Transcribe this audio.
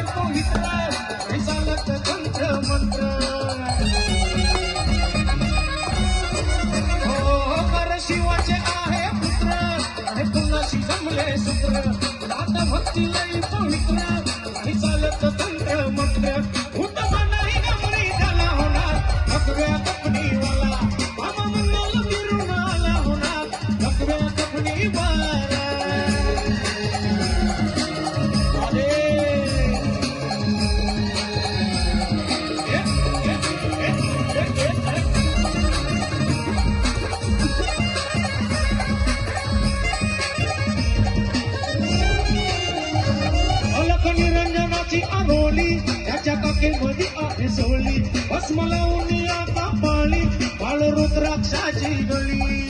पवित्र नाही चालत तंत्र मंत्र हो शिवाचे आहे पुत्र आणि कुणाशी जमले सूत्र आता भक्ती लई पवित्र नाही चालत तंत्र मंत्र उठवा नाही गमरी त्याला होणार थकव्या कपडीवाला मामा मंगल फिरून आला होणार थकव्या कपडीवाला निरंजनाची आरोली त्याच्या काकेमध्ये आहे सोळी भस्म लावून आता पाळी बाळ रुद्राक्षाची गळी